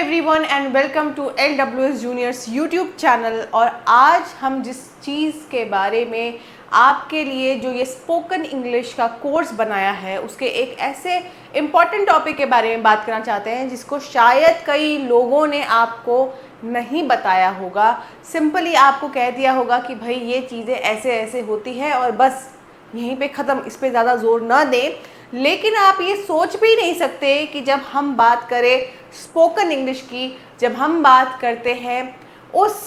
Everyone and welcome to LWS juniors YouTube channel. और आज हम जिस चीज़ के बारे में आपके लिए जो ये स्पोकन इंग्लिश का कोर्स बनाया है उसके एक ऐसे इम्पॉर्टेंट टॉपिक के बारे में बात करना चाहते हैं जिसको शायद कई लोगों ने आपको नहीं बताया होगा। सिंपली आपको कह दिया होगा कि भाई ये चीज़ें ऐसे ऐसे होती हैं और बस यहीं पे ख़त्म, इस पे ज़्यादा जोर ना दें। लेकिन आप ये सोच भी नहीं सकते कि जब हम बात करें स्पोकन इंग्लिश की, जब हम बात करते हैं उस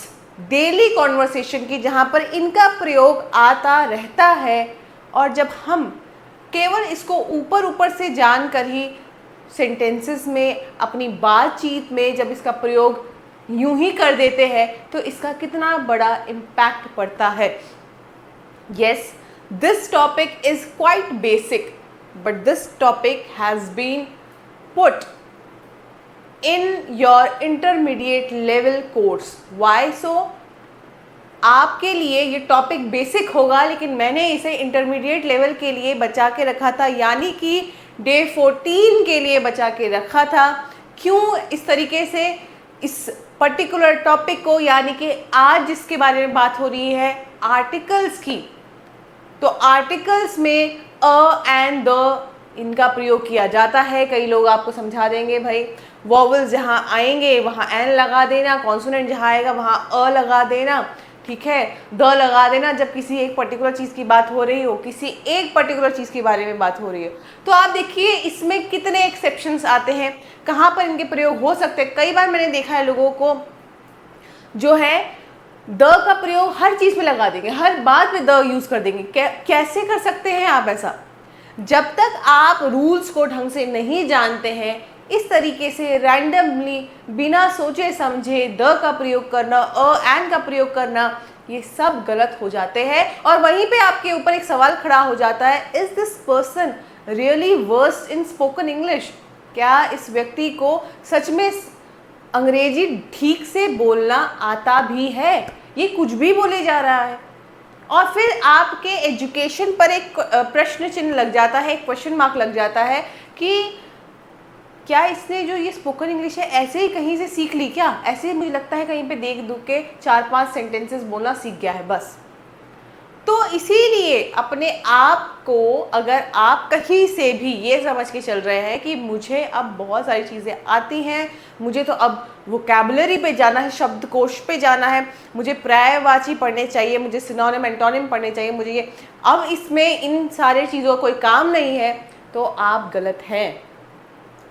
डेली कॉन्वर्सेशन की जहाँ पर इनका प्रयोग आता रहता है, और जब हम केवल इसको ऊपर ऊपर से जानकर ही सेंटेंसेस में, अपनी बातचीत में जब इसका प्रयोग यूं ही कर देते हैं तो इसका कितना बड़ा इम्पैक्ट पड़ता है। Yes, this topic is quite basic, but this topic has been put in your intermediate level course. Why so? आपके लिए ये टॉपिक बेसिक होगा लेकिन मैंने इसे इंटरमीडिएट लेवल के लिए बचा के रखा था, यानी कि डे 14 के लिए बचा के रखा था। क्यों इस तरीके से इस पर्टिकुलर टॉपिक को, यानी कि आज जिसके बारे में बात हो रही है आर्टिकल्स की, तो आर्टिकल्स में अ एंड द इनका प्रयोग किया जाता है। कई लोग आपको समझा देंगे भाई वॉवल्स जहाँ आएंगे वहाँ एन लगा देना, कॉन्सोनेंट जहाँ आएगा वहाँ अ लगा देना, ठीक है, द लगा देना जब किसी एक पर्टिकुलर चीज़ की बात हो रही हो, किसी एक पर्टिकुलर चीज़ के बारे में बात हो रही हो। तो आप देखिए इसमें कितने एक्सेप्शंस आते हैं, कहाँ पर इनके प्रयोग हो सकते हैं। कई बार मैंने देखा है लोगों को जो है द का प्रयोग हर चीज़ में लगा देंगे, हर बात में द यूज़ कर देंगे। कैसे कर सकते हैं आप ऐसा? जब तक आप रूल्स को ढंग से नहीं जानते हैं, इस तरीके से रैंडमली बिना सोचे समझे द का प्रयोग करना, अ एंड का प्रयोग करना, ये सब गलत हो जाते हैं। और वहीं पे आपके ऊपर एक सवाल खड़ा हो जाता है, is this person really versed in spoken English? क्या इस व्यक्ति को सच में अंग्रेजी ठीक से बोलना आता भी है? ये कुछ भी बोले जा रहा है। और फिर आपके एजुकेशन पर एक प्रश्न चिन्ह लग जाता है, एक क्वेश्चन मार्क लग जाता है कि क्या इसने जो ये स्पोकन इंग्लिश है ऐसे ही कहीं से सीख ली क्या? ऐसे ही मुझे लगता है कहीं पे देख दुख के 4-5 सेंटेंसेस बोलना सीख गया है बस। तो इसीलिए अपने आप को, अगर आप कहीं से भी ये समझ के चल रहे हैं कि मुझे अब बहुत सारी चीज़ें आती हैं, मुझे तो अब वोकैबुलरी पे जाना है, शब्दकोश पे जाना है, मुझे पर्यायवाची पढ़ने चाहिए, मुझे सिनोनिम एंटोनिम पढ़ने चाहिए, मुझे ये, अब इसमें इन सारे चीज़ों का कोई काम नहीं है, तो आप गलत हैं।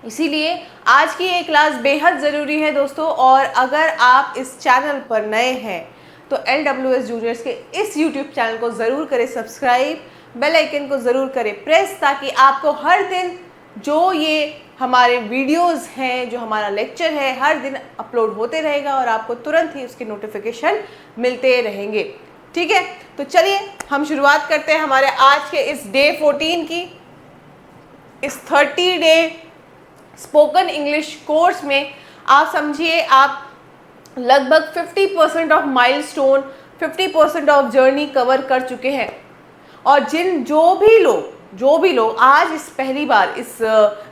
इसीलिए आज की ये क्लास बेहद ज़रूरी है दोस्तों। और अगर आप इस चैनल पर नए हैं तो LWS जूनियर्स के इस यूट्यूब चैनल को ज़रूर करें सब्सक्राइब, बेल आइकन को ज़रूर करें प्रेस, ताकि आपको हर दिन जो ये हमारे वीडियोस हैं, जो हमारा लेक्चर है, हर दिन अपलोड होते रहेगा और आपको तुरंत ही उसके नोटिफिकेशन मिलते रहेंगे। ठीक है, तो चलिए हम शुरुआत करते हैं हमारे आज के इस डे 14 की, इस 30 डे स्पोकन इंग्लिश कोर्स में। आप समझिए आप लगभग 50% of milestone, 50% of journey cover कर चुके हैं। और जो भी लोग आज इस पहली बार इस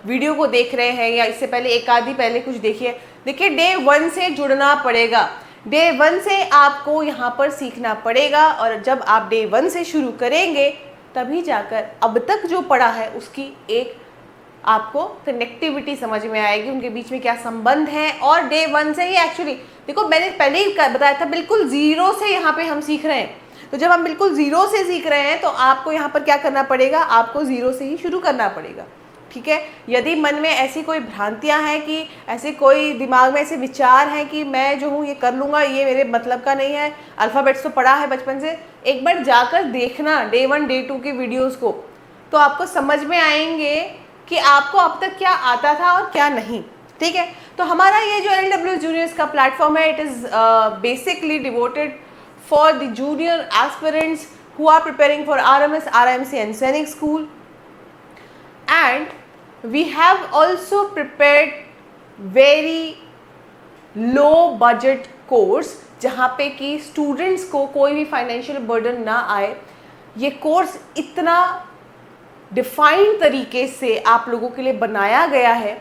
वीडियो को देख रहे हैं, या इससे पहले एक आधी पहले कुछ देखिए डे 1 से जुड़ना पड़ेगा। डे 1 से आपको यहाँ पर सीखना पड़ेगा, और जब आप डे 1 से शुरू करेंगे तभी जाकर अब तक जो पढ़ा है उसकी एक आपको कनेक्टिविटी समझ में आएगी, उनके बीच में क्या संबंध है। और डे 1 से ही एक्चुअली देखो, मैंने पहले ही बताया था, बिल्कुल ज़ीरो से यहाँ पे हम सीख रहे हैं। तो जब हम बिल्कुल ज़ीरो से सीख रहे हैं तो आपको यहाँ पर क्या करना पड़ेगा, आपको ज़ीरो से ही शुरू करना पड़ेगा। ठीक है, यदि मन में ऐसी कोई भ्रांतियाँ हैं, कि ऐसे कोई दिमाग में ऐसे विचार हैं कि मैं जो हूँ ये कर लूँगा, ये मेरे मतलब का नहीं है, अल्फ़ाबेट्स तो पढ़ा है बचपन से, एक बार जाकर देखना डे 1 डे 2 के वीडियोज़ को, तो आपको समझ में आएंगे कि आपको अब तक क्या आता था और क्या नहीं। ठीक है, तो हमारा ये जो LWS जूनियर्स का प्लेटफॉर्म है, it is basically devoted for the junior aspirants who are preparing for RMS, RIMC and Sainik school. And we have also prepared very low budget course, जहाँ पे कि स्टूडेंट्स को कोई भी फाइनेंशियल बर्डन ना आए। ये कोर्स इतना डिफाइंड तरीके से आप लोगों के लिए बनाया गया है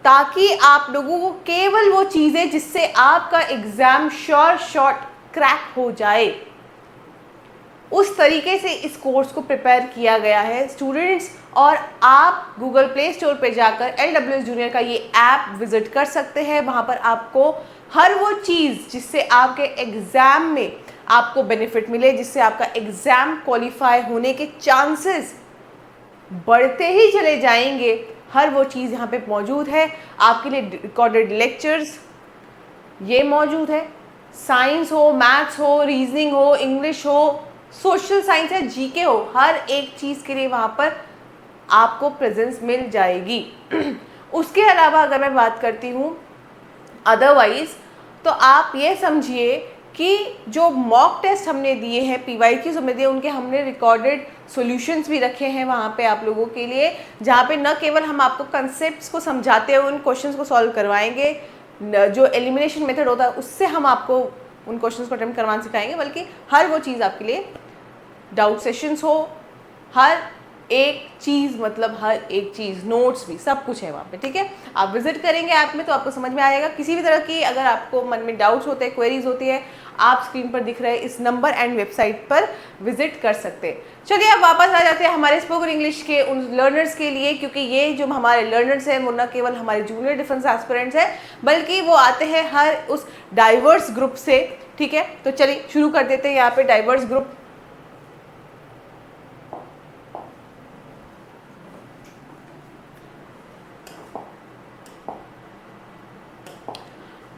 ताकि आप लोगों को केवल वो चीज़ें जिससे आपका एग्ज़ाम शॉर्ट क्रैक हो जाए, उस तरीके से इस कोर्स को प्रिपेयर किया गया है स्टूडेंट्स। और आप गूगल प्ले स्टोर पे जाकर LWS जूनियर का ये ऐप विज़िट कर सकते हैं। वहाँ पर आपको हर वो चीज़ जिससे आपके एग्ज़ाम में आपको बेनिफिट मिले, जिससे आपका एग्ज़ाम क्वालिफाई होने के चांसेस बढ़ते ही चले जाएंगे, हर वो चीज़ यहाँ पे मौजूद है। आपके लिए रिकॉर्डेड लेक्चर्स ये मौजूद है। साइंस हो, मैथ्स हो, रीजनिंग हो, इंग्लिश हो, सोशल साइंस है, जीके हो, हर एक चीज़ के लिए वहाँ पर आपको प्रेजेंस मिल जाएगी। उसके अलावा अगर मैं बात करती हूँ अदरवाइज, तो आप ये समझिए कि जो मॉक टेस्ट हमने दिए हैं, PYQs हमने दिए, उनके हमने रिकॉर्डेड सॉल्यूशंस भी रखे हैं वहाँ पे आप लोगों के लिए, जहाँ पे न केवल हम आपको कंसेप्ट्स को समझाते हुए उन क्वेश्चंस को सॉल्व करवाएंगे, जो एलिमिनेशन मेथड होता है उससे हम आपको उन क्वेश्चंस को अटेम्प्ट करवाना सिखाएंगे, बल्कि हर वो चीज़ आपके लिए, डाउट सेशंस हो, हर एक चीज़, मतलब हर एक चीज़, नोट्स भी, सब कुछ है वहाँ पे, ठीक है। आप विजिट करेंगे ऐप में तो आपको समझ में आएगा। किसी भी तरह की अगर आपको मन में डाउट्स होते हैं, क्वेरीज होती है, आप स्क्रीन पर दिख रहे इस नंबर एंड वेबसाइट पर विजिट कर सकते हैं। चलिए अब वापस आ जाते हैं हमारे स्पोकन इंग्लिश के उन लर्नर्स के लिए, क्योंकि ये जो हमारे लर्नर्स हैं वो न केवल हमारे जूनियर डिफेंस एस्पिरेंट्स हैं, बल्कि वो आते हैं हर उस डाइवर्स ग्रुप से, ठीक है। तो चलिए शुरू कर देते हैं यहाँ पे डाइवर्स ग्रुप।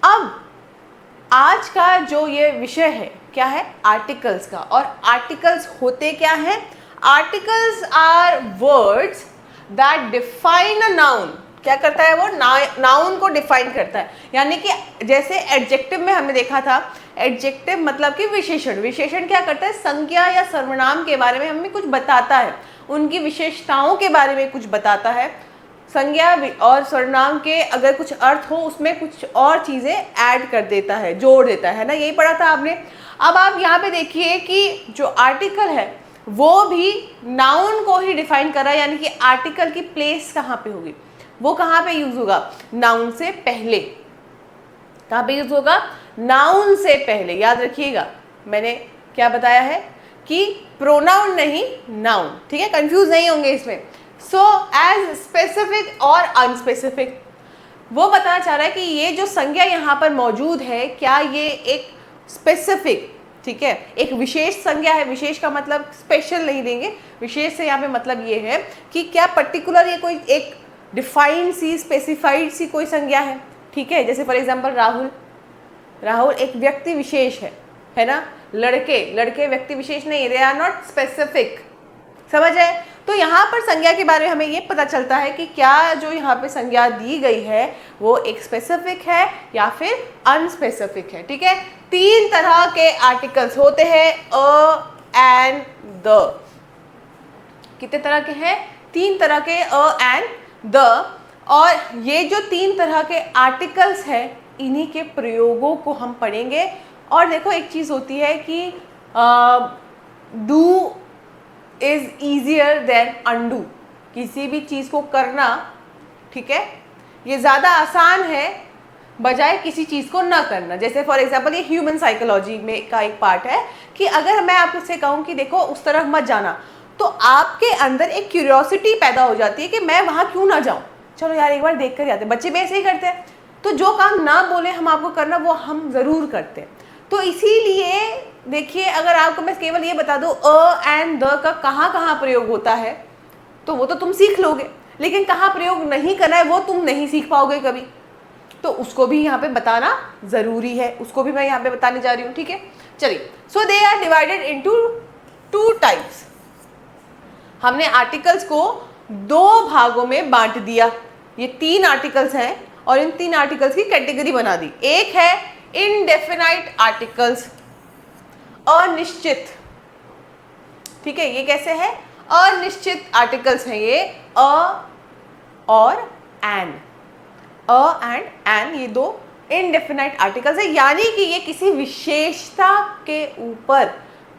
अब आज का जो ये विषय है क्या है, आर्टिकल्स का। और आर्टिकल्स होते क्या हैं? Articles are words that define a noun. क्या करता है वो? नाउन को डिफाइन करता है। यानी कि जैसे एडजेक्टिव में हमने देखा था, एडजेक्टिव मतलब कि विशेषण। विशेषण क्या करता है? संज्ञा या सर्वनाम के बारे में हमें कुछ बताता है, उनकी विशेषताओं के बारे में कुछ बताता है। संज्ञा और सर्वनाम के अगर कुछ अर्थ हो उसमें कुछ और चीज़ें ऐड कर देता है, जोड़ देता है ना, यही पढ़ा था आपने। अब आप यहाँ पे देखिए कि जो आर्टिकल है वो भी नाउन को ही डिफाइन कर रहा है, यानी कि आर्टिकल की प्लेस कहाँ पे होगी, वो कहाँ पे यूज होगा? नाउन से पहले। कहाँ पे यूज होगा? नाउन से पहले। याद रखिएगा मैंने क्या बताया है कि प्रोनाउन नहीं, नाउन, ठीक है, कंफ्यूज नहीं होंगे इसमें। सो एज स्पेसिफिक और अनस्पेसिफिक, वो बताना चाह रहा है कि ये जो संज्ञा यहाँ पर मौजूद है, क्या ये एक स्पेसिफिक, ठीक है, एक विशेष संज्ञा है। विशेष का मतलब स्पेशल नहीं देंगे, विशेष से यहाँ पे मतलब ये है कि क्या पर्टिकुलर ये कोई एक डिफाइंड सी, स्पेसिफाइड सी कोई संज्ञा है, ठीक है। जैसे फॉर एग्जांपल राहुल, राहुल एक व्यक्ति विशेष है ना। लड़के व्यक्ति विशेष नहीं है, दे आर नॉट स्पेसिफिक, समझ आए। तो यहाँ पर संज्ञा के बारे में हमें ये पता चलता है कि क्या जो यहाँ पे संज्ञा दी गई है वो एक स्पेसिफिक है या फिर अनस्पेसिफिक है, ठीक है। तीन तरह के आर्टिकल्स होते हैं, अ, एंड, द। कितने तरह के हैं? तीन तरह के, अ, एंड, द। और ये जो तीन तरह के आर्टिकल्स हैं, इन्हीं के प्रयोगों को हम पढ़ेंगे। और देखो एक चीज़ होती है कि do is easier than undo. किसी भी चीज़ को करना, ठीक है, ये ज़्यादा आसान है बजाय किसी चीज़ को ना करना। जैसे फॉर एग्जांपल ये ह्यूमन साइकोलॉजी में का एक पार्ट है कि अगर मैं आपसे कहूँ कि देखो उस तरफ मत जाना, तो आपके अंदर एक क्यूरियोसिटी पैदा हो जाती है कि मैं वहाँ क्यों ना जाऊँ, चलो यार एक बार देख कर जाते हैं। बच्चे भी ऐसे ही करते हैं। तो जो काम ना बोले हम आपको करना, वो हम ज़रूर करते हैं। तो इसीलिए देखिए, अगर आपको मैं केवल ये बता दूँ अ एंड द का कहाँ कहाँ प्रयोग होता है, तो वो तो तुम सीख लोगे, लेकिन कहाँ प्रयोग नहीं करना है वो तुम नहीं सीख पाओगे कभी। तो उसको भी यहाँ पे बताना ज़रूरी है, उसको भी मैं यहाँ पे बताने जा रही हूँ, ठीक है। चलिए, so they are divided into two types. हमने आर्टिकल्स को दो भागों में बांट दिया। ये तीन आर्टिकल्स हैं और इन तीन आर्टिकल्स की कैटेगरी बना दी। एक है इनडेफिनाइट आर्टिकल्स, अनिश्चित, ठीक है। ये कैसे है? अनिश्चित आर्टिकल्स हैं ये, अ और एन। अ एंड एन, ये दो इनडेफिनाइट आर्टिकल्स है, यानी कि ये किसी विशेषता के ऊपर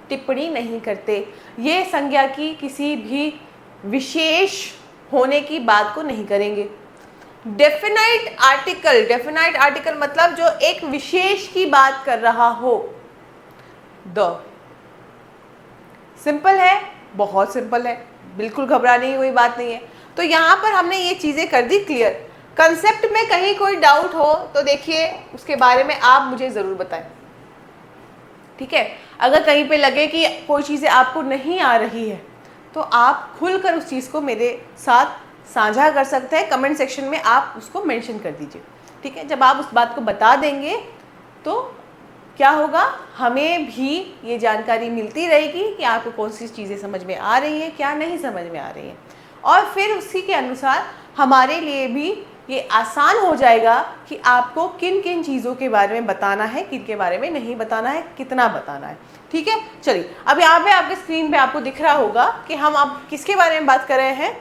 टिप्पणी नहीं करते। ये संज्ञा की किसी भी विशेष होने की बात को नहीं करेंगे। डेफिनाइट आर्टिकल मतलब जो एक विशेष की बात कर रहा हो। द सिंपल है, बहुत सिंपल है, बिल्कुल घबराने की कोई बात नहीं है। तो यहाँ पर हमने ये चीज़ें कर दी क्लियर। कंसेप्ट में कहीं कोई डाउट हो तो देखिए उसके बारे में आप मुझे ज़रूर बताएं, ठीक है। अगर कहीं पे लगे कि कोई चीज़ें आपको नहीं आ रही है तो आप खुलकर उस चीज़ को मेरे साथ साझा कर सकते हैं, कमेंट सेक्शन में आप उसको मेंशन कर दीजिए, ठीक है। जब आप उस बात को बता देंगे तो क्या होगा, हमें भी ये जानकारी मिलती रहेगी कि आपको कौन सी चीज़ें समझ में आ रही हैं, क्या नहीं समझ में आ रही हैं, और फिर उसी के अनुसार हमारे लिए भी ये आसान हो जाएगा कि आपको किन किन चीज़ों के बारे में बताना है, किन के बारे में नहीं बताना है, कितना बताना है, ठीक है। चलिए, अब यहाँ पे आपके स्क्रीन पे आपको दिख रहा होगा कि हम अब किसके बारे में बात कर रहे हैं।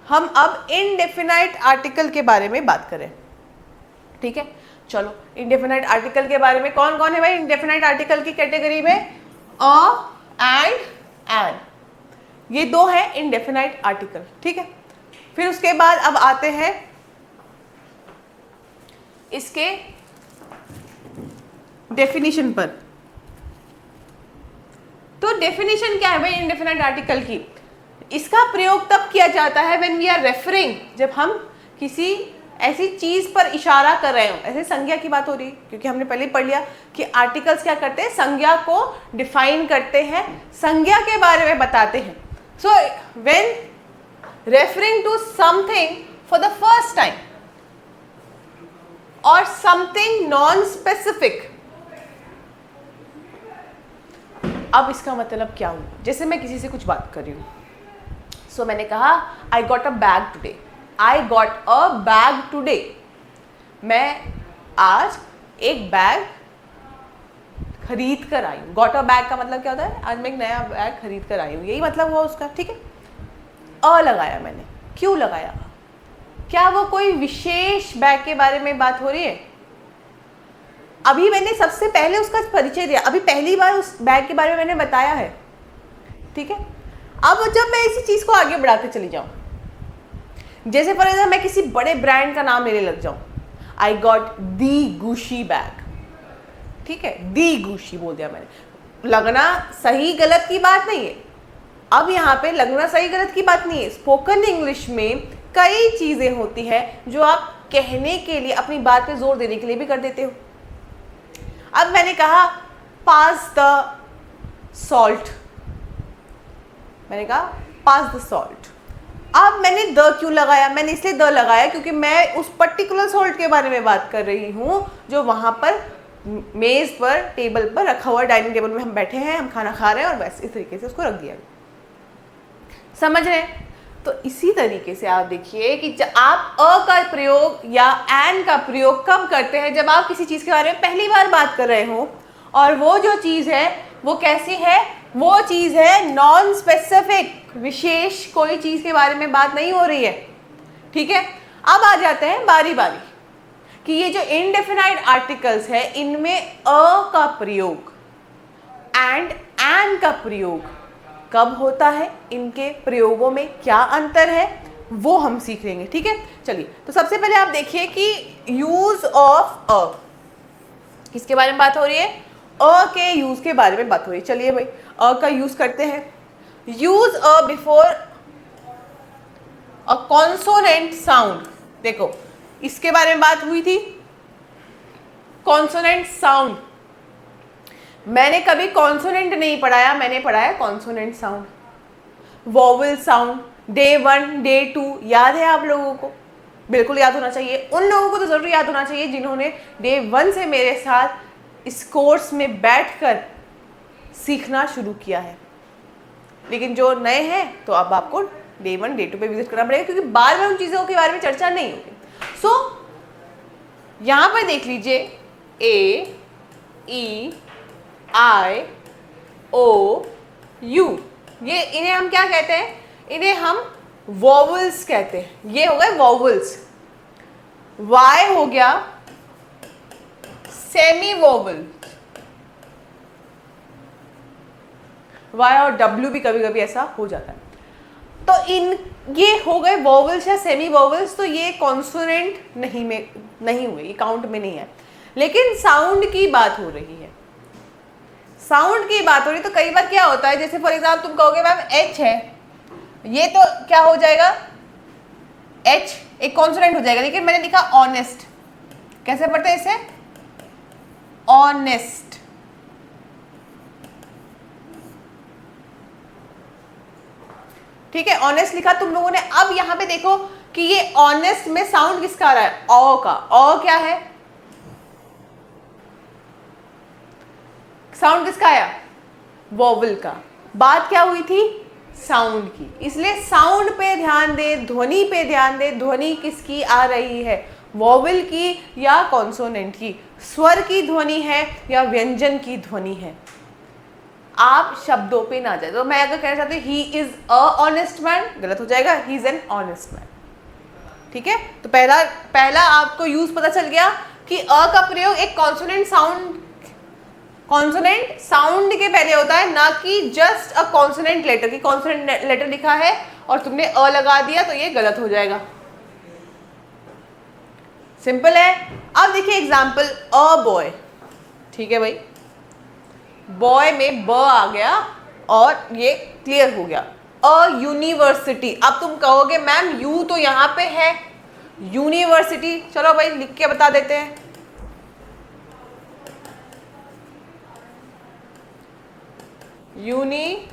हम अब इनडेफिनाइट आर्टिकल के बारे में बात करें, ठीक है। चलो, इनडेफिनाइट आर्टिकल के बारे में कौन कौन है भाई इनडेफिनाइट आर्टिकल की कैटेगरी में? अ एंड एन, ये दो है इनडेफिनाइट आर्टिकल, ठीक है। फिर उसके बाद अब आते हैं इसके डेफिनेशन पर। तो डेफिनेशन क्या है भाई इनडेफिनाइट आर्टिकल की? इसका प्रयोग तब किया जाता है व्हेन वी आर रेफरिंग, जब हम किसी ऐसी चीज पर इशारा कर रहे हो। ऐसे संज्ञा की बात हो रही है, क्योंकि हमने पहले पढ़ लिया कि आर्टिकल्स क्या करते हैं, संज्ञा को डिफाइन करते हैं, संज्ञा के बारे में बताते हैं। So when referring to something for the first time और समथिंग नॉन स्पेसिफिक। अब इसका मतलब क्या हुआ? जैसे मैं किसी से कुछ बात कर रही हूँ, सो मैंने कहा I got a bag today, I got a bag today, मैं आज एक बैग खरीद कर आई हूँ। गॉट अ बैग का मतलब क्या होता है? आज मैं एक नया बैग खरीद कर आई हूँ, यही मतलब हुआ उसका, ठीक है। अ लगाया मैंने, क्यों लगाया? क्या वो कोई विशेष बैग के बारे में बात हो रही है? अभी मैंने सबसे पहले उसका परिचय दिया, अभी पहली बार उस बैग के बारे में मैंने बताया है, ठीक है। अब जब मैं इसी चीज को आगे बढ़ाते चली जाऊं, जैसे फॉर एग्जाम्पल मैं किसी बड़े ब्रांड का नाम लेने लग जाऊं, आई गॉट दी गुशी बैग, ठीक है, दी गुशी बोल दिया मैंने। लगना सही गलत की बात नहीं है, अब यहाँ पे लगना सही गलत की बात नहीं है। स्पोकन इंग्लिश में कई चीजें होती है जो आप कहने के लिए, अपनी बात पे जोर देने के लिए भी कर देते हो। अब मैंने कहा पास द सॉल्ट, मैंने कहा पास द सॉल्ट। अब मैंने द क्यों लगाया? मैंने इसलिए द लगाया क्योंकि मैं उस पर्टिकुलर सॉल्ट के बारे में बात कर रही हूँ जो वहाँ पर मेज पर, टेबल पर रखा हुआ, डाइनिंग टेबल में हम बैठे हैं, हम खाना खा रहे हैं और बस इस तरीके से उसको रख दिया। समझ रहे हैं? तो इसी तरीके से आप देखिए कि आप अ का प्रयोग या एन का प्रयोग कब करते हैं? जब आप किसी चीज़ के बारे में पहली बार बात कर रहे हो और वो जो चीज़ है वो कैसी है? वो चीज़ है नॉन स्पेसिफिक, विशेष कोई चीज़ के बारे में बात नहीं हो रही है, ठीक है। अब आ जाते हैं बारी बारी कि ये जो इनडेफिनाइट आर्टिकल्स है इनमें अ का प्रयोग एंड एन का प्रयोग कब होता है, इनके प्रयोगों में क्या अंतर है, वो हम सीख लेंगे, ठीक है। चलिए, तो सबसे पहले आप देखिए कि यूज ऑफ अ, किसके बारे में बात हो रही है? अ के यूज के बारे में बात हो रही है। चलिए भाई, अ का यूज करते हैं। Use a before a consonant sound. देखो, इसके बारे में बात हुई थी, कॉन्सोनेंट साउंड। मैंने कभी कॉन्सोनेंट नहीं पढ़ाया, मैंने पढ़ाया consonant sound, vowel sound. Day 1 day 2 याद है आप लोगों को? बिल्कुल याद होना चाहिए। उन लोगों को तो जरूर याद होना चाहिए जिन्होंने डे 1 से मेरे साथ इस कोर्स में बैठकर सीखना शुरू किया है। लेकिन जो नए हैं तो अब आपको डे 1 डे 2 पे विजिट करना पड़ेगा, क्योंकि बार बार उन चीज़ों के बारे में चर्चा नहीं होगी। सो यहाँ पर देख लीजिए, ए ई आई ओ यू, ये इन्हें हम क्या कहते हैं? इन्हें हम वोवेल्स कहते हैं। ये हो गए वोवेल्स। वाई हो गया सेमी वोवेल, वाई और डब्ल्यू भी कभी कभी ऐसा हो जाता है। तो इन ये हो गए वोवल्स या सेमी वोवल्स, तो ये कॉन्सोनेंट नहीं हुए, ये काउंट में नहीं है। लेकिन साउंड की बात हो रही है, साउंड की बात हो रही है। तो कई बार क्या होता है, जैसे फॉर एग्जाम्पल तुम कहोगे मैम एच है, ये तो क्या हो जाएगा, एच एक कॉन्सोनेंट हो जाएगा, लेकिन मैंने लिखा ऑनेस्ट। कैसे पढ़ते हैं इसे, ऑनेस्ट। ठीक है, ऑनेस्ट लिखा तुम लोगों ने। अब यहां पे देखो कि ये ऑनेस्ट में साउंड किसका आ रहा है, ऑ का। ऑ क्या है, साउंड किसका आया, वोवल का। बात क्या हुई थी, साउंड की। इसलिए साउंड पे ध्यान दे, ध्वनि पे ध्यान दे। ध्वनि किसकी आ रही है, वोवल की या कॉन्सोनेंट की, स्वर की ध्वनि है या व्यंजन की ध्वनि है। आप शब्दों पे ना जाए। तो मैं अगर कहना चाहती हूँ he is a honest man, गलत हो जाएगा, he is an honest man. ठीक है, तो पहला आपको यूज पता चल गया कि अ का प्रयोग एक कॉन्सोनेंट साउंड के पहले होता है, ना कि जस्ट अ कॉन्सोनेंट लेटर की कॉन्सोनेंट लेटर लिखा है और तुमने अ लगा दिया तो ये गलत हो जाएगा। सिंपल है। अब देखिए एग्जाम्पल, अ बॉय। ठीक है भाई, बॉय में ब आ गया और ये क्लियर हो गया। अ यूनिवर्सिटी, अब तुम कहोगे मैम यू तो यहां पे है, यूनिवर्सिटी। चलो भाई लिख के बता देते हैं, यूनी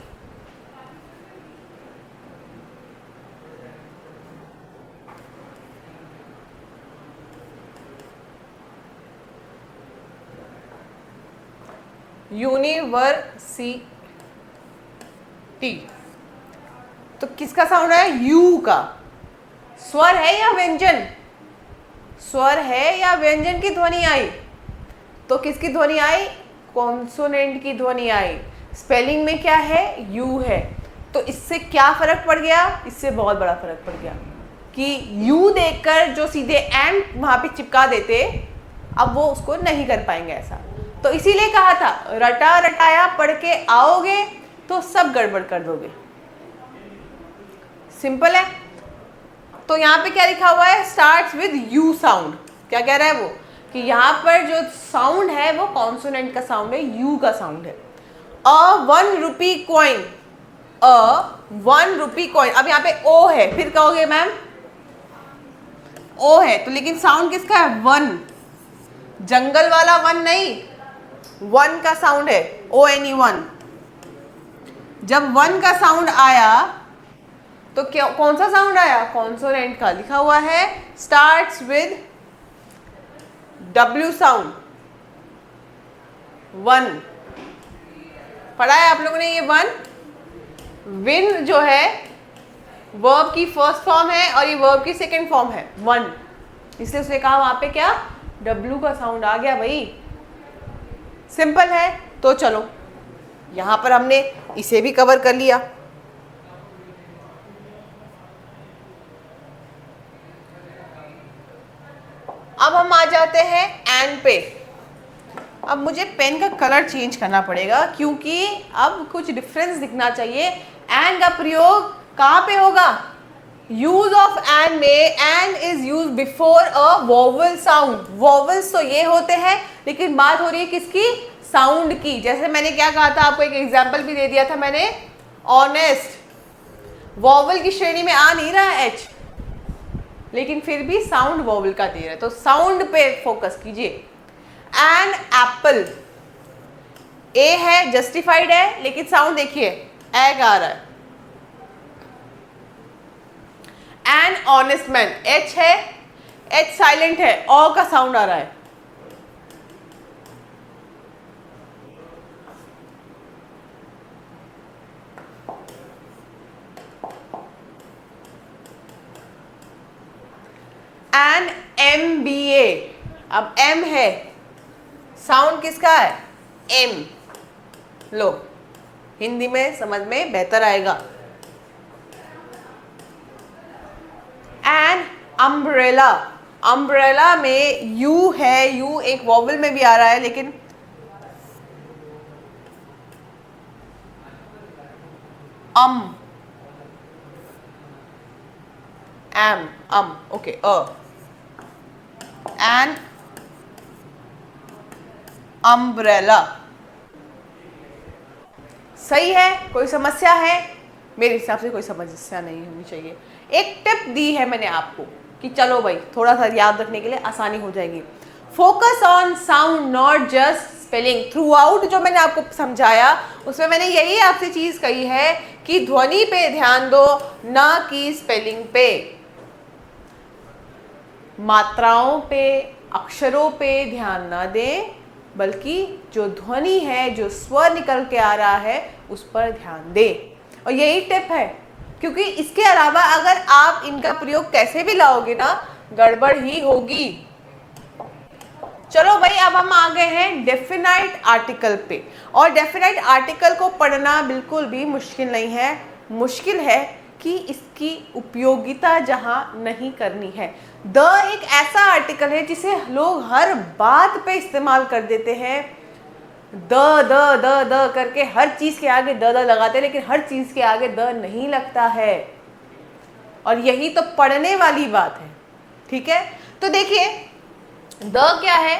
यूनिवर्सिटी। तो किसका साउंड है, यू का। स्वर है या व्यंजन, स्वर है या व्यंजन की ध्वनि आई, तो किसकी ध्वनि आई, कॉन्सोनेंट की ध्वनि आई। स्पेलिंग में क्या है, यू है। तो इससे क्या फर्क पड़ गया, इससे बहुत बड़ा फर्क पड़ गया कि यू देखकर जो सीधे एंड वहां पे चिपका देते, अब वो उसको नहीं कर पाएंगे ऐसा। तो इसीलिए कहा था रटा रटाया पढ़ के आओगे तो सब गड़बड़ कर दोगे। सिंपल है। तो यहाँ पे क्या लिखा हुआ है, स्टार्ट्स विद यू साउंड। क्या कह रहा है वो, कि यहाँ पर जो साउंड है वो कॉन्सोनेंट का साउंड है, यू का साउंड है। अ 1 रुपी कॉइन, अ 1 रुपी कॉइन। अब यहाँ पे ओ है, फिर कहोगे मैम ओ है तो लेकिन साउंड किसका है, 1, जंगल वाला 1 नहीं, 1 का साउंड है, ONE 1। जब 1 का साउंड आया तो क्या, कौन सा साउंड आया, कॉन्सोनेंट का। लिखा हुआ है स्टार्ट्स विद W साउंड, 1। पढ़ा है आप लोगों ने ये 1। विन जो है वर्ब की फर्स्ट फॉर्म है और ये वर्ब की सेकंड फॉर्म है, 1। इसलिए उसने कहा वहां पे क्या, W का साउंड आ गया भाई। सिंपल है। तो चलो यहां पर हमने इसे भी कवर कर लिया। अब हम आ जाते हैं एंड पे। अब मुझे पेन का कलर चेंज करना पड़ेगा क्योंकि अब कुछ डिफरेंस दिखना चाहिए। एंड का प्रयोग कहाँ पे होगा, यूज ऑफ एंड में and is use before a vowel sound. Vowels तो ये होते हैं, लेकिन बात हो रही है किसकी, साउंड की। जैसे मैंने क्या कहा था, आपको एक एग्जांपल भी दे दिया था मैंने, ऑनेस्ट। वोवल की श्रेणी में आ नहीं रहा है एच, लेकिन फिर भी साउंड वोवल का दे रहा है, तो साउंड पे फोकस कीजिए। एन एप्पल, ए है, जस्टिफाइड है, लेकिन साउंड देखिए एग आ रहा है। एन ऑनेस्ट मैन, एच है, एच साइलेंट है, ऑ का साउंड आ रहा है। एन MBA, अब M है, साउंड किसका है, M। लो हिंदी में समझ में बेहतर आएगा। एन अम्ब्रेला, अम्ब्रेला में यू है, यू एक वॉवल में भी आ रहा है, लेकिन एम, ओके, एन अम्ब्रेला। सही है, कोई समस्या है? मेरे हिसाब से कोई समस्या नहीं होनी चाहिए। एक टिप दी है मैंने आपको कि चलो भाई थोड़ा सा याद रखने के लिए आसानी हो जाएगी। Focus on sound not just spelling. Through out जो मैंने आपको समझाया उसमें मैंने यही आपसे चीज कही है कि ध्वनि पे ध्यान दो, ना कि स्पेलिंग पे। मात्राओं पे, अक्षरों पे ध्यान ना दें, बल्कि जो ध्वनि है, जो स्वर निकल के आ रहा है उस पर ध्यान दें। और यही टिप है, क्योंकि इसके अलावा अगर आप इनका प्रयोग कैसे भी लाओगे ना, गड़बड़ ही होगी। चलो भाई, अब हम आ गए हैं डेफिनाइट आर्टिकल पे। और डेफिनाइट आर्टिकल को पढ़ना बिल्कुल भी मुश्किल नहीं है। मुश्किल है कि इसकी उपयोगिता जहां नहीं करनी है। द एक ऐसा आर्टिकल है जिसे लोग हर बात पे इस्तेमाल कर देते हैं। द द द द करके हर चीज के आगे द द लगाते हैं, लेकिन हर चीज के आगे द नहीं लगता है। और यही तो पढ़ने वाली बात है। ठीक है, तो देखिए द क्या है,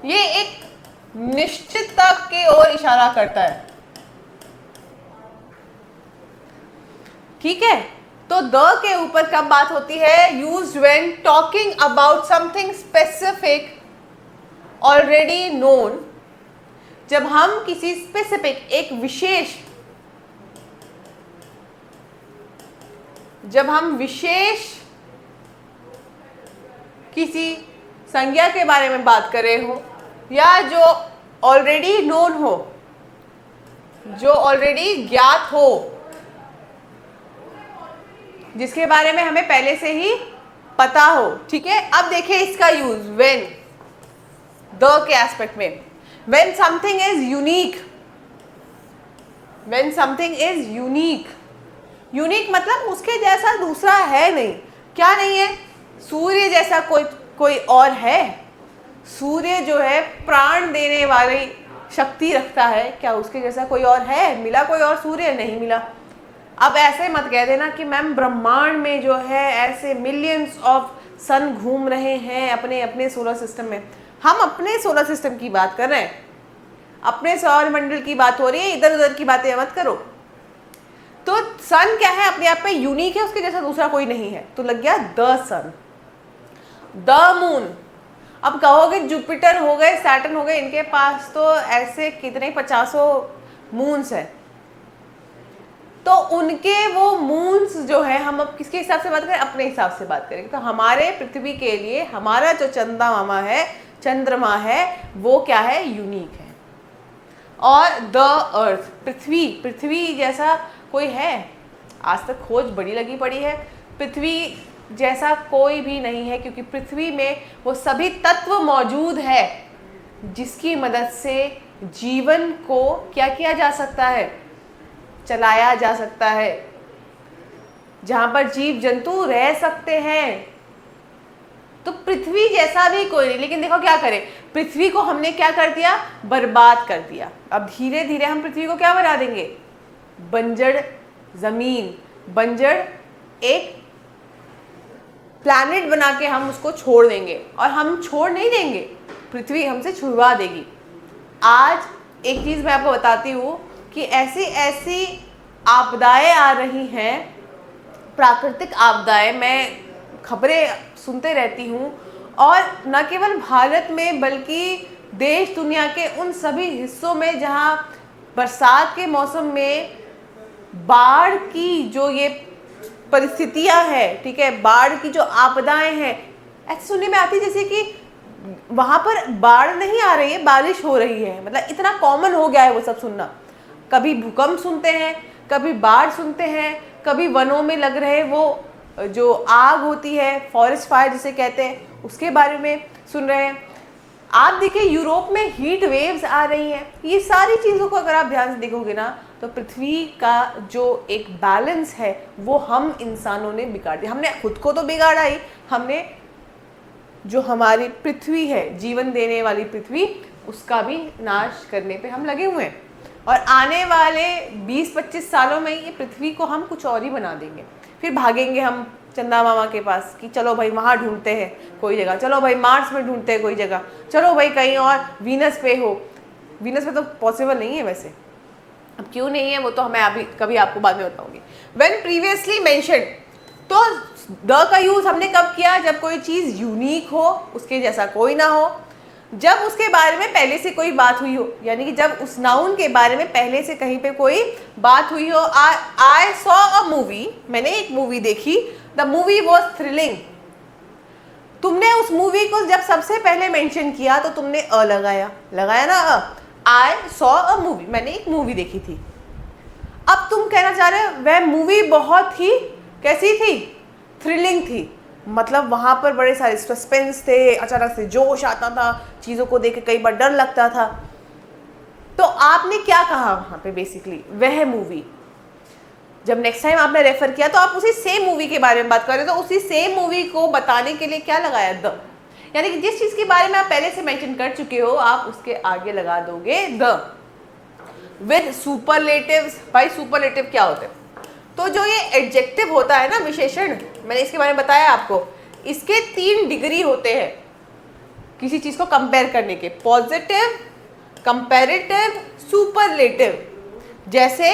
ये एक निश्चितता की ओर इशारा करता है। ठीक है, तो द के ऊपर कब बात होती है? Used when talking about something specific already known. जब हम किसी स्पेसिफिक, एक विशेष, जब हम विशेष किसी संज्ञा के बारे में बात कर रहे हो, या जो ऑलरेडी नोन हो, जो ऑलरेडी ज्ञात हो, जिसके बारे में हमें पहले से ही पता हो। ठीक है, अब देखिए इसका यूज व्हेन, द के एस्पेक्ट में। When something is unique, when something is unique, unique मतलब उसके जैसा दूसरा है नहीं। क्या नहीं है? सूर्य जैसा कोई और है? सूर्य जो है प्राण देने वाली शक्ति रखता है, क्या उसके जैसा कोई और है? मिला कोई और सूर्य? नहीं मिला। अब ऐसे मत कह देना कि मैम ब्रह्मांड में जो है ऐसे मिलियंस ऑफ सन घूम रहे हैं अपने अपने सोलर सिस्टम में। हम अपने सोलर सिस्टम की बात कर रहे हैं, अपने सौर मंडल की बात हो रही है, इधर उधर की बातें मत करो। तो सन क्या है? अपने आप में यूनिक है, उसके जैसा दूसरा कोई नहीं है, तो लग गया द सन। द मून, अब कहोगे जुपिटर हो गए, सैटर्न हो गए, इनके पास तो ऐसे कितने 50 मून्स है, तो उनके वो मून्स जो है, हम अब किसके हिसाब से बात करें? अपने हिसाब से बात करेंगे। तो हमारे पृथ्वी के लिए हमारा जो चंदा मामा है, चंद्रमा है, वो क्या है? यूनिक है। और द अर्थ, पृथ्वी, पृथ्वी जैसा कोई है? आज तक खोज बड़ी लगी पड़ी है, पृथ्वी जैसा कोई भी नहीं है, क्योंकि पृथ्वी में वो सभी तत्व मौजूद है जिसकी मदद से जीवन को क्या किया जा सकता है? चलाया जा सकता है, जहां पर जीव जंतु रह सकते हैं। तो पृथ्वी जैसा भी कोई नहीं। लेकिन देखो क्या करे, पृथ्वी को हमने क्या कर दिया? बर्बाद कर दिया। अब धीरे धीरे हम पृथ्वी को क्या बना देंगे? बंजर जमीन, बंजर एक प्लैनेट बना के हम उसको छोड़ देंगे। और हम छोड़ नहीं देंगे, पृथ्वी हमसे छुड़वा देगी। आज एक चीज़ मैं आपको बताती हूँ कि ऐसी ऐसी आपदाएं आ रही हैं, प्राकृतिक आपदाएं, मैं खबरें सुनते रहती हूँ। और न केवल भारत में बल्कि देश दुनिया के उन सभी हिस्सों में जहाँ बरसात के मौसम में बाढ़ की जो ये परिस्थितियाँ हैं, ठीक है, बाढ़ की जो आपदाएं हैं, ऐसे सुनने में आती जैसे कि वहाँ पर बाढ़ नहीं आ रही है, बारिश हो रही है। मतलब इतना कॉमन हो गया है वो सब सुनना। कभी भूकंप सुनते हैं, कभी बाढ़ सुनते हैं, कभी वनों में लग रहे वो जो आग होती है, फॉरेस्ट फायर जिसे कहते हैं, उसके बारे में सुन रहे हैं। आप देखिए यूरोप में हीट वेव्स आ रही हैं। ये सारी चीज़ों को अगर आप ध्यान से देखोगे ना, तो पृथ्वी का जो एक बैलेंस है वो हम इंसानों ने बिगाड़ दिया। हमने खुद को तो बिगाड़ा ही, हमने जो हमारी पृथ्वी है, जीवन देने वाली पृथ्वी, उसका भी नाश करने पे हम लगे हुए हैं। और आने वाले 20-25 सालों में ये पृथ्वी को हम कुछ और ही बना देंगे। फिर भागेंगे हम चंदा मामा के पास कि चलो भाई वहाँ ढूंढते हैं कोई जगह, चलो भाई मार्स में ढूंढते हैं कोई जगह, चलो भाई कहीं और वीनस पे हो। वीनस पे तो पॉसिबल नहीं है वैसे, अब क्यों नहीं है वो तो मैं अभी कभी आपको बाद में बताऊंगी। व्हेन प्रीवियसली मेंशन्ड, तो द का यूज हमने कब किया? जब कोई चीज़ यूनिक हो, उसके जैसा कोई ना हो, जब उसके बारे में पहले से कोई बात हुई हो, यानी कि जब उस नाउन के बारे में पहले से कहीं पे कोई बात हुई हो। आई सॉ अ मूवी, मैंने एक मूवी देखी, द मूवी वॉज थ्रिलिंग। तुमने उस मूवी को जब सबसे पहले मेंशन किया तो तुमने अ लगाया, लगाया ना अ। आई सॉ अ मूवी, मैंने एक मूवी देखी थी। अब तुम कहना चाह रहे हो वह मूवी बहुत ही कैसी थी? थ्रिलिंग थी, मतलब वहाँ पर बड़े सारे सस्पेंस थे, अचानक से जोश आता था, चीज़ों को देख के कई बार डर लगता था। तो आपने क्या कहा वहाँ पे? बेसिकली वह मूवी, जब नेक्स्ट टाइम आपने रेफर किया तो आप उसी सेम मूवी के बारे में बात कर रहे हो, तो उसी सेम मूवी को बताने के लिए क्या लगाया? द, यानी कि जिस चीज़ के बारे में आप पहले से मेंशन कर चुके हो आप उसके आगे लगा दोगे द। विद सुपरलेटिव्स, भाई सुपरलेटिव क्या होते हैं? तो जो ये एडजेक्टिव होता है ना, विशेषण, मैंने इसके बारे में बताया आपको, इसके 3 डिग्री होते हैं किसी चीज़ को कंपेयर करने के, पॉजिटिव, कंपैरेटिव, सुपरलेटिव। जैसे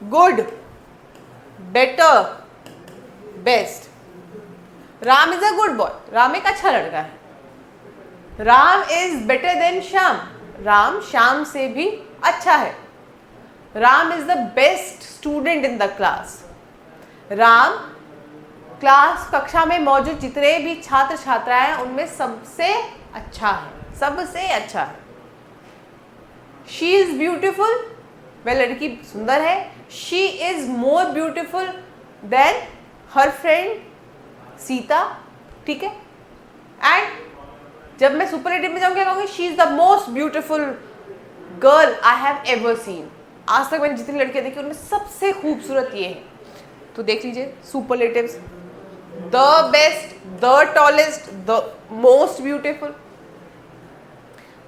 good, better, best. Ram is a good boy, Ram एक अच्छा लड़का है। Ram is better than Shyam, Ram Shyam से भी अच्छा है। Ram is the best student in the class, Ram class कक्षा में मौजूद जितने भी छात्र छात्राएं हैं उनमें सबसे अच्छा है, सबसे अच्छा है। शी इज ब्यूटिफुल, वह लड़की सुंदर है। She is more beautiful than her friend Sita, ठीक है। एंड जब मैं सुपरलेटिव में जाऊँ क्या कहूँगी? She is the most beautiful girl I have ever seen, आज तक मैंने जितनी लड़कियां देखी उनमें सबसे खूबसूरत ये है। तो देख लीजिए superlatives, the best, the tallest, the most beautiful.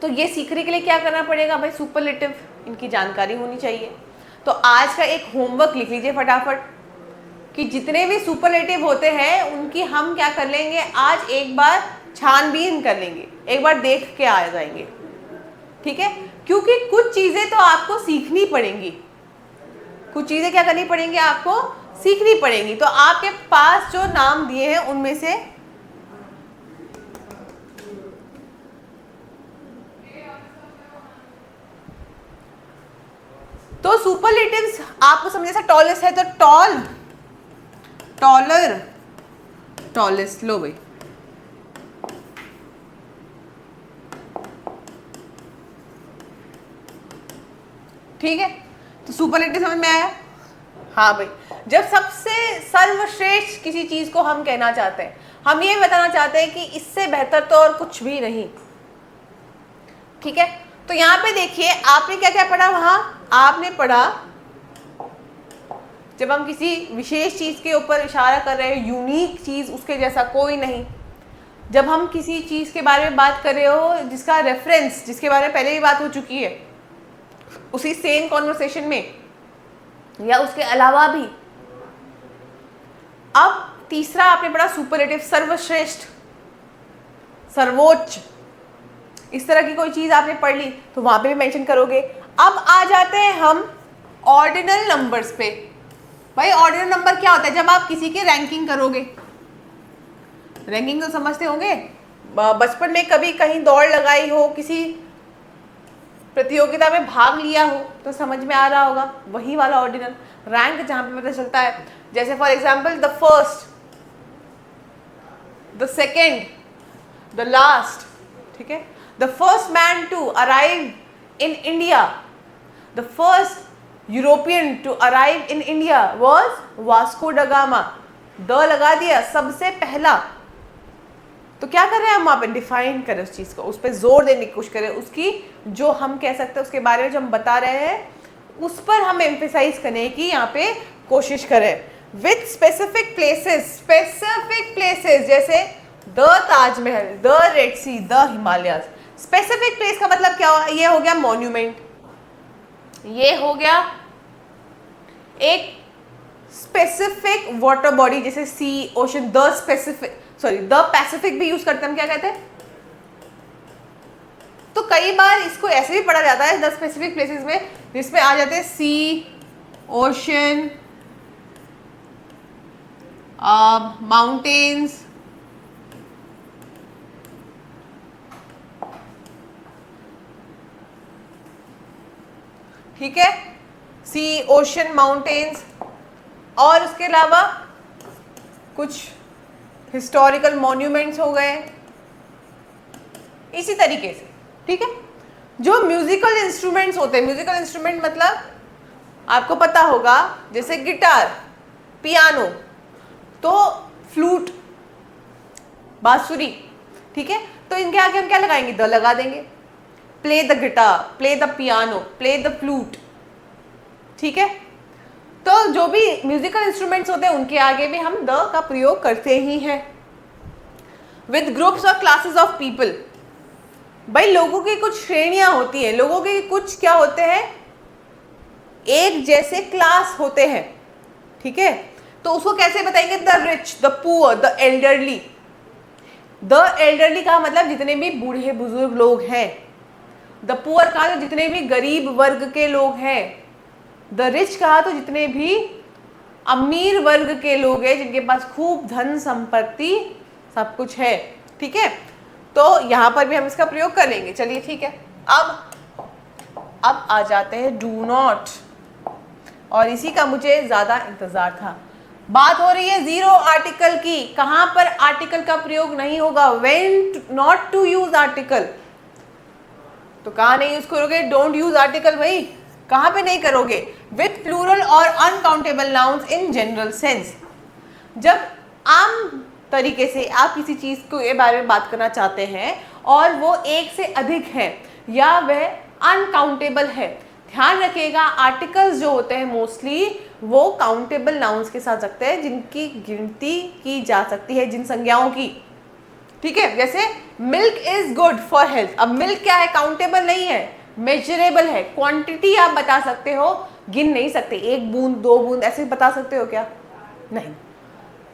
तो ये सीखने के लिए क्या करना पड़ेगा भाई? सुपरलेटिव, इनकी जानकारी होनी चाहिए। तो आज का एक होमवर्क लिख लीजिए फटाफट कि जितने भी सुपरलेटिव होते हैं उनकी हम क्या कर लेंगे, आज एक बार छानबीन कर लेंगे, एक बार देख के आ जाएंगे, ठीक है। क्योंकि कुछ चीज़ें तो आपको सीखनी पड़ेंगी, कुछ चीज़ें क्या करनी पड़ेंगी? आपको सीखनी पड़ेंगी। तो आपके पास जो नाम दिए हैं उनमें से तो सुपरलेटिव्स आपको समझे, जैसा टॉलेस्ट है तो टॉल, टॉलर, टॉलेस्ट, लो भाई। ठीक है, तो सुपरलेटिव समझ में आया? हाँ भाई, जब सबसे सर्वश्रेष्ठ किसी चीज को हम कहना चाहते हैं, हम ये बताना चाहते हैं कि इससे बेहतर तो और कुछ भी नहीं, ठीक है। तो यहाँ पे देखिए आपने क्या क्या पढ़ा वहां? आपने पढ़ा जब हम किसी विशेष चीज के ऊपर इशारा कर रहे हैं, यूनिक चीज, उसके जैसा कोई नहीं। जब हम किसी चीज के बारे में बात कर रहे हो जिसका रेफरेंस, जिसके बारे में पहले भी बात हो चुकी है उसी सेम कॉन्वर्सेशन में या उसके अलावा भी। अब तीसरा आपने पढ़ा सुपरलेटिव, सर्वश्रेष्ठ, सर्वोच्च, इस तरह की कोई चीज आपने पढ़ ली तो वहां पे भी मेंशन करोगे। अब आ जाते हैं हम ऑर्डिनल नंबर्स पे। भाई ऑर्डिनल नंबर क्या होता है? जब आप किसी की रैंकिंग करोगे, रैंकिंग तो समझते होंगे, बचपन में कभी कहीं दौड़ लगाई हो, किसी प्रतियोगिता में भाग लिया हो तो समझ में आ रहा होगा, वही वाला ऑर्डिनल रैंक जहां पे पता चलता है। जैसे for example the first, the second, the last, ठीक है। The first man to arrive in India, the first European to arrive in India was Vasco da Gama, the लगा दिया, सबसे पहला। तो क्या कर रहे हैं हम वहाँ पे? डिफाइन करें उस चीज़ को, उस पर जोर देने की कोशिश करें, उसकी जो हम कह सकते हैं उसके बारे में जो हम बता रहे हैं उस पर हम एम्फेसाइज करने की यहाँ पे कोशिश करें। With specific places, specific places जैसे the Taj Mahal, the red sea, the Himalayas. Specific place का मतलब क्या हुआ? ये हो गया मॉन्यूमेंट, ये हो गया एक स्पेसिफिक वाटर बॉडी, जैसे sea, ocean, the specific, sorry the Pacific भी यूज करते हैं हम, क्या कहते हैं? तो कई बार इसको ऐसे भी पढ़ा जाता है द स्पेसिफिक प्लेसेस में, जिसमें आ जाते हैं सी, ओशन, माउंटेन्स, ठीक है, सी, ओशन, माउंटेन्स, और उसके अलावा कुछ हिस्टोरिकल मॉन्यूमेंट्स हो गए, इसी तरीके से, ठीक है। जो म्यूजिकल इंस्ट्रूमेंट्स होते हैं, म्यूजिकल इंस्ट्रूमेंट मतलब आपको पता होगा, जैसे गिटार, पियानो, तो फ्लूट, बांसुरी, ठीक है, तो इनके आगे हम क्या लगाएंगे? द लगा देंगे। Play the guitar, play the piano, play the flute, ठीक है। तो जो भी म्यूजिकल इंस्ट्रूमेंट्स होते हैं उनके आगे भी हम द का प्रयोग करते ही हैं। विद ग्रुप्स और क्लासेस ऑफ पीपल, भाई लोगों की कुछ श्रेणियां होती हैं, लोगों के कुछ क्या होते हैं, एक जैसे क्लास होते हैं, ठीक है, तो उसको कैसे बताएंगे? The rich, the poor, the elderly. The elderly का मतलब जितने भी बूढ़े बुजुर्ग लोग हैं, द पुअर कहा तो जितने भी गरीब वर्ग के लोग हैं, द रिच कहा तो जितने भी अमीर वर्ग के लोग हैं, जिनके पास खूब धन संपत्ति सब कुछ है, ठीक है। तो यहां पर भी हम इसका प्रयोग कर लेंगे, चलिए ठीक है। अब आ जाते हैं डू नॉट, और इसी का मुझे ज्यादा इंतजार था। बात हो रही है जीरो आर्टिकल की, कहां पर आर्टिकल का प्रयोग नहीं होगा? When not to use article, तो कहां नहीं यूज करोगे? डोंट यूज आर्टिकल, भाई कहां पे नहीं करोगे? विथ प्लूरल और uncountable nouns in general sense. जब आम तरीके से आप किसी चीज के बारे में बात करना चाहते हैं और वो एक से अधिक है या वह अनकाउंटेबल है, ध्यान रखिएगा आर्टिकल्स जो होते हैं मोस्टली वो काउंटेबल नाउन्स के साथ रखते हैं, जिनकी गिनती की जा सकती है, जिन संज्ञाओं की, ठीक है। जैसे milk is good for health, अब मिल्क क्या है? काउंटेबल नहीं है, मेजरेबल है, क्वांटिटी आप बता सकते हो, गिन नहीं सकते, एक बूंद, दो बूंद ऐसे बता सकते हो क्या? नहीं।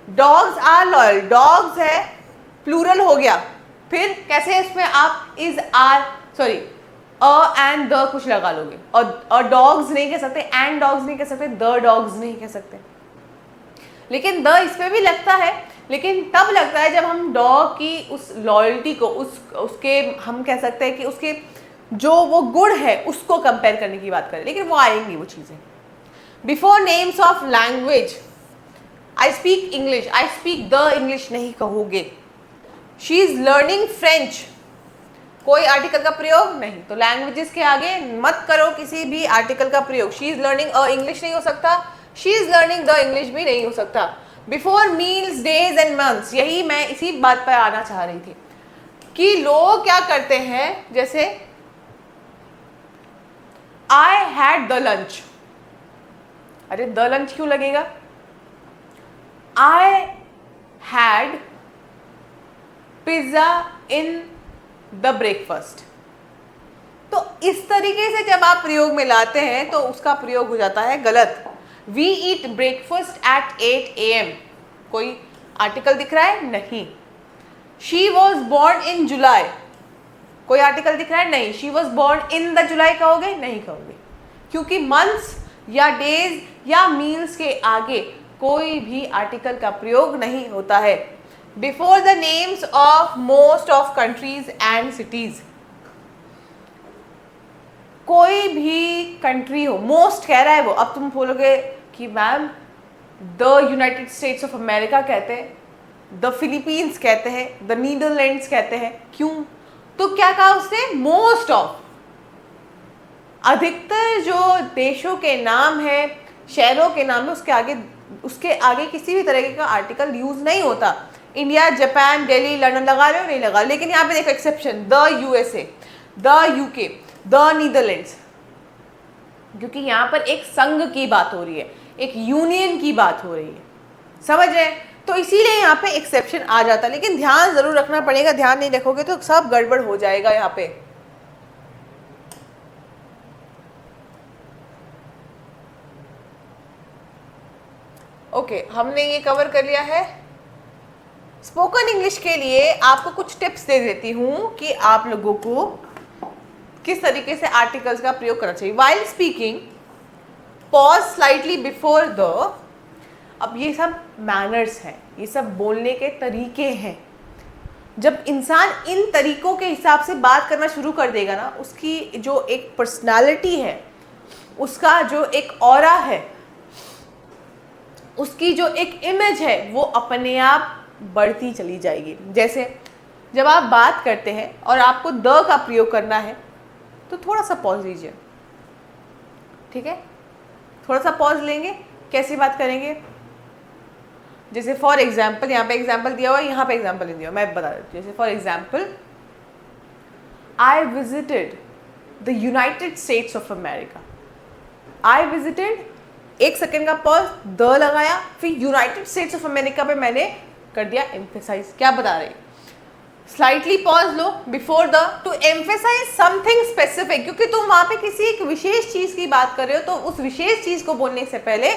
डॉग्स आर लॉयल, डॉग्स है, प्लूरल हो गया, फिर कैसे इसमें आप is, are, sorry a and the कुछ लगा लोगे, और डॉग्स नहीं कह सकते, एंड डॉग्स नहीं कह सकते, द डॉग्स नहीं कह सकते, लेकिन द इसमें भी लगता है, लेकिन तब लगता है जब हम डॉग की उस लॉयल्टी को, उसके हम कह सकते हैं कि उसके जो वो गुण है उसको कंपेयर करने की बात करें, लेकिन वो आएंगी वो चीजें। Before names of language, I speak English, I speak the English नहीं कहोगे। शी इज लर्निंग फ्रेंच, कोई आर्टिकल का प्रयोग नहीं, तो लैंग्वेजेस के आगे मत करो किसी भी आर्टिकल का प्रयोग। She is learning a English नहीं हो सकता, she is learning the English भी नहीं हो सकता। Before meals, days and months, यही मैं इसी बात पर आना चाह रही थी कि लोग क्या करते हैं, जैसे आई हैड द लंच, अरे द लंच क्यों लगेगा? I had pizza in the breakfast. तो इस तरीके से जब आप प्रयोग में लाते हैं तो उसका प्रयोग हो जाता है गलत। We eat breakfast at 8 AM, कोई आर्टिकल दिख रहा है? नहीं। She was born in July, कोई आर्टिकल दिख रहा है? नहीं। She was born in the July कहोगे? नहीं कहोगे, क्योंकि मंथ्स या डेज या मील्स के आगे कोई भी आर्टिकल का प्रयोग नहीं होता है। Before the names of most of countries and cities, कोई भी कंट्री हो, मोस्ट कह रहा है वो, अब तुम बोलोगे कि ma'am the United states of America कहते हैं, द फिलीपींस कहते हैं, द नीदरलैंड्स कहते हैं, क्यों? तो क्या कहा उसने? Most of. अधिकतर जो देशों के नाम है, शहरों के नाम है, उसके आगे किसी भी तरह का आर्टिकल यूज नहीं होता। इंडिया, जापान, दिल्ली, लंदन लगा रहे हो? नहीं लगा, लेकिन यहाँ पे देखो exception, the USA, the UK, the Netherlands, क्योंकि यहाँ पर एक संघ की बात हो रही है, एक यूनियन की बात हो रही है, समझ रहे हैं? तो इसीलिए यहाँ पे एक्सेप्शन आ जाता है, लेकिन ध्यान जरूर रखना पड़ेगा, ध्यान नहीं रखोगे तो सब गड़बड़ हो जाएगा यहाँ पे। ओके, हमने ये कवर कर लिया है। स्पोकन इंग्लिश के लिए आपको कुछ टिप्स दे देती हूँ कि आप लोगों को किस तरीके से आर्टिकल्स का प्रयोग करना चाहिए। While speaking pause slightly before the. अब ये सब मैनर्स हैं, ये सब बोलने के तरीके हैं। जब इंसान इन तरीकों के हिसाब से बात करना शुरू कर देगा ना, उसकी जो एक पर्सनालिटी है, उसका जो एक ऑरा है, उसकी जो एक इमेज है, वो अपने आप बढ़ती चली जाएगी। जैसे जब आप बात करते हैं और आपको द का प्रयोग करना है तो थोड़ा सा पॉज लीजिए, ठीक है? थोड़ा सा पॉज लेंगे, कैसी बात करेंगे? जैसे फॉर एग्जाम्पल, यहाँ पे एग्जाम्पल दिया हुआ है, यहाँ पे एग्जाम्पल नहीं दिया, मैं बता देती हूँ। जैसे for example, I visited the United states of America. I visited, एक सेकेंड का पॉज, द लगाया, फिर यूनाइटेड स्टेट्स ऑफ अमेरिका पे मैंने कर दिया एम्फेसाइज। क्या बता रहे? स्लाइटली पॉज लो before the to emphasize something specific, क्योंकि तुम वहां पे किसी एक विशेष चीज की बात कर रहे हो, तो उस विशेष चीज को बोलने से पहले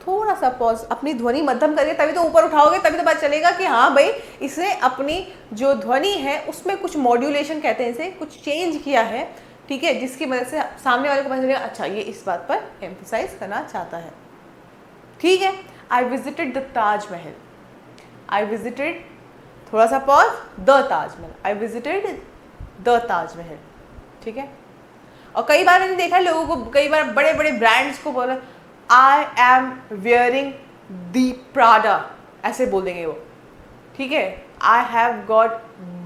थोड़ा सा पॉज, अपनी ध्वनि मध्यम करिए, तभी तो ऊपर उठाओगे, तभी तो पता चलेगा कि हाँ भाई इसने अपनी जो ध्वनि है उसमें कुछ मॉड्यूलेशन कहते हैं इसे, कुछ चेंज किया है, ठीक है, जिसकी वजह से सामने वाले को पता चलेगा अच्छा ये इस बात पर एम्फेसाइज करना चाहता है। ठीक है, I visited the Taj Mahal. I visited, थोड़ा सा pause, the Taj Mahal. I visited the Taj Mahal, ठीक है। और कई बार मैंने देखा है लोगों को, कई बार बड़े बड़े ब्रांड्स को बोला I am wearing the Prada, ऐसे बोल देंगे वो, ठीक है। I have got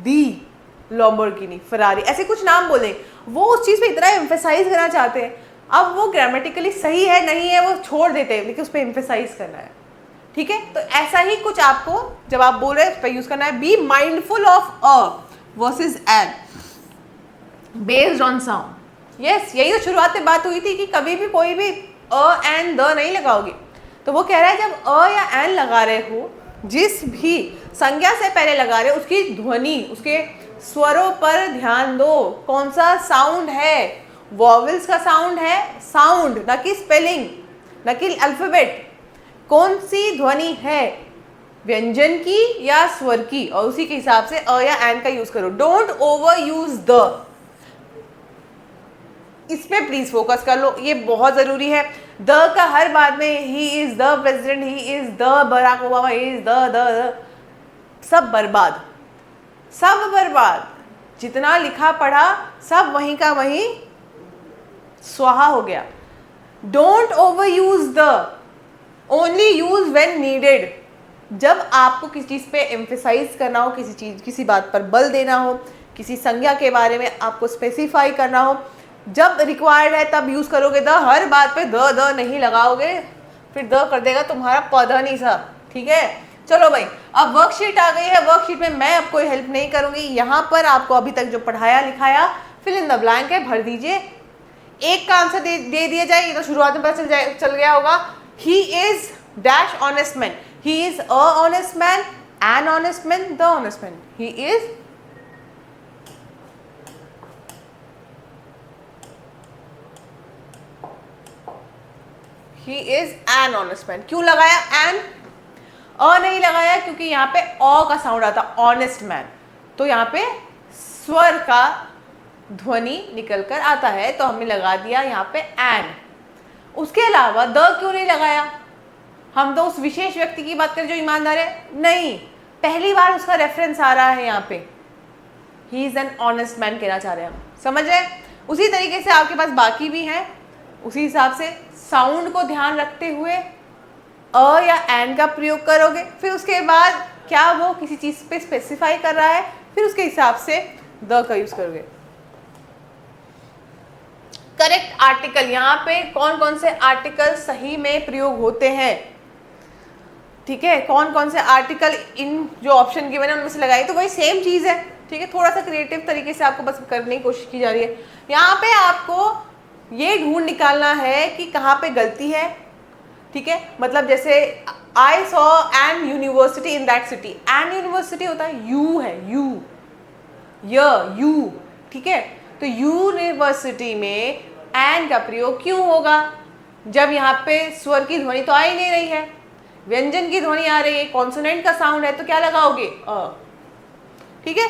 the Lamborghini, Ferrari, ऐसे कुछ नाम बोलें, वो उस चीज़ पे इतना एम्फेसाइज करना चाहते हैं। अब वो ग्रामेटिकली सही है नहीं है वो छोड़ देते हैं, लेकिन उस पर एम्फेसाइज करना है, ठीक है। तो ऐसा ही कुछ आपको जब आप बोल रहे हैं उस पर यूज करना है। Be mindful of a versus an based on sound. Yes, यही तो शुरुआत में बात हुई थी कि कभी भी कोई भी अ एन द नहीं लगाओगे। तो वो कह रहा है जब अ या एन लगा रहे हो, जिस भी संज्ञा से पहले लगा रहे हो, उसकी ध्वनि, उसके स्वरों पर ध्यान दो। कौन सा साउंड है? वॉवेल्स का साउंड है, साउंड, ना कि स्पेलिंग, ना कि अल्फाबेट। कौन सी ध्वनि है, व्यंजन की या स्वर की, और उसी के हिसाब से अ या एन का यूज करो। डोंट ओवर यूज द, इस पे प्लीज फोकस कर लो, ये बहुत जरूरी है। द का हर बात में he is the president, he is the Barack Obama, he is the, सब बर्बाद, सब बर्बाद। जितना लिखा पढ़ा सब वहीं का वहीं स्वाहा हो गया। Don't over use the, only use when needed. जब आपको किसी चीज़ पे एम्फेसाइज करना हो, किसी बात पर बल देना हो, किसी संज्ञा के बारे में आपको स्पेसिफाई करना हो, जब रिक्वायर्ड है तब यूज़ करोगे द। हर बात पे द नहीं लगाओगे, फिर द कर देगा तुम्हारा पौधा नहीं सा, ठीक है। चलो भाई, अब वर्कशीट आ गई है। वर्कशीट में मैं आपको हेल्प नहीं करूंगी, यहाँ पर आपको अभी तक जो पढ़ाया लिखाया फिल इन द ब्लैंक है, भर दीजिए। एक का आंसर दे दिया जाए, ये तो शुरुआत में पता चल गया होगा। He is dash honest man, he is a honest man, an honest man, the honest man. He is an honest man. क्यों लगाया एन, अ नहीं लगाया? क्योंकि यहाँ पे अ का साउंड आता, ऑनेस्ट मैन, तो यहाँ पे स्वर का ध्वनि निकल कर आता है, तो हमने लगा दिया यहाँ पे एन। उसके अलावा द क्यों नहीं लगाया? हम तो उस विशेष व्यक्ति की बात करें जो ईमानदार है, नहीं, पहली बार उसका रेफरेंस आ रहा है यहाँ पे, he is an honest man कहना चाह रहे हैं हम, समझ रहे? उसी तरीके से आपके पास बाकी भी हैं, उसी हिसाब से साउंड को ध्यान रखते हुए अ या एन का प्रयोग करोगे। फिर उसके बाद क्या वो किसी चीज़ पे स्पेसिफाई कर रहा है, फिर उसके हिसाब से द का यूज करोगे। करेक्ट आर्टिकल, यहाँ पे कौन कौन से आर्टिकल सही में प्रयोग होते हैं, ठीक है, कौन कौन से आर्टिकल इन जो ऑप्शन की मैंने उनमें से लगाई, तो वही सेम चीज़ है, ठीक है। थोड़ा सा क्रिएटिव तरीके से आपको बस करने की कोशिश की जा रही है। यहाँ पे आपको ये ढूंढ निकालना है कि कहाँ पे गलती है, ठीक है। मतलब जैसे I saw an university in that city, an university होता है, यू है, यू, ठीक है। तो यूनिवर्सिटी में एन का प्रयोग क्यों होगा? जब यहाँ पे स्वर की ध्वनि तो आ ही नहीं रही है, व्यंजन की ध्वनि आ रही है, कॉन्सोनेंट का साउंड है, तो क्या लगाओगे? अ। ठीक है,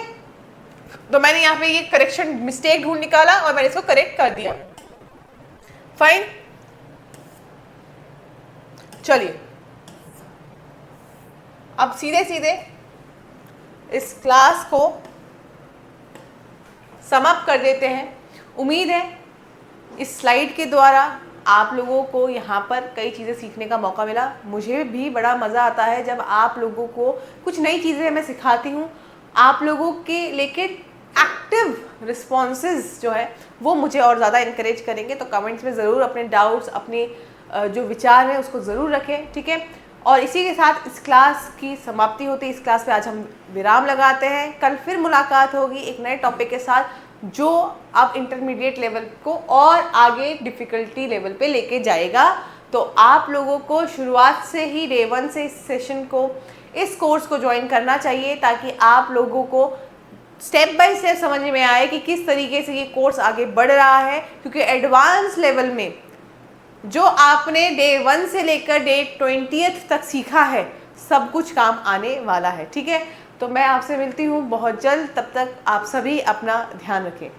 तो मैंने यहाँ पे ये करेक्शन मिस्टेक ढूंढ निकाला और मैंने इसको करेक्ट कर दिया। फाइन, चलिए अब सीधे सीधे इस क्लास को समाप्त कर देते हैं। उम्मीद है इस स्लाइड के द्वारा आप लोगों को यहाँ पर कई चीज़ें सीखने का मौका मिला। मुझे भी बड़ा मज़ा आता है जब आप लोगों को कुछ नई चीज़ें मैं सिखाती हूँ। आप लोगों के लेके एक्टिव रिस्पॉन्सेज जो है वो मुझे और ज़्यादा इनकरेज करेंगे। तो कमेंट्स में ज़रूर अपने डाउट्स, अपने जो विचार हैं उसको ज़रूर रखें, ठीक है। और इसी के साथ इस क्लास की समाप्ति होती है। इस क्लास पे आज हम विराम लगाते हैं। कल फिर मुलाकात होगी एक नए टॉपिक के साथ जो अब इंटरमीडिएट लेवल को और आगे डिफ़िकल्टी लेवल पे लेके जाएगा। तो आप लोगों को शुरुआत से ही डे 1 से इस सेशन को, इस कोर्स को ज्वाइन करना चाहिए ताकि आप लोगों को स्टेप बाय स्टेप समझ में आए कि किस तरीके से ये कोर्स आगे बढ़ रहा है। क्योंकि एडवांस लेवल में जो आपने डे 1 से लेकर डे 20th तक सीखा है सब कुछ काम आने वाला है, ठीक है। तो मैं आपसे मिलती हूँ बहुत जल्द, तब तक आप सभी अपना ध्यान रखें।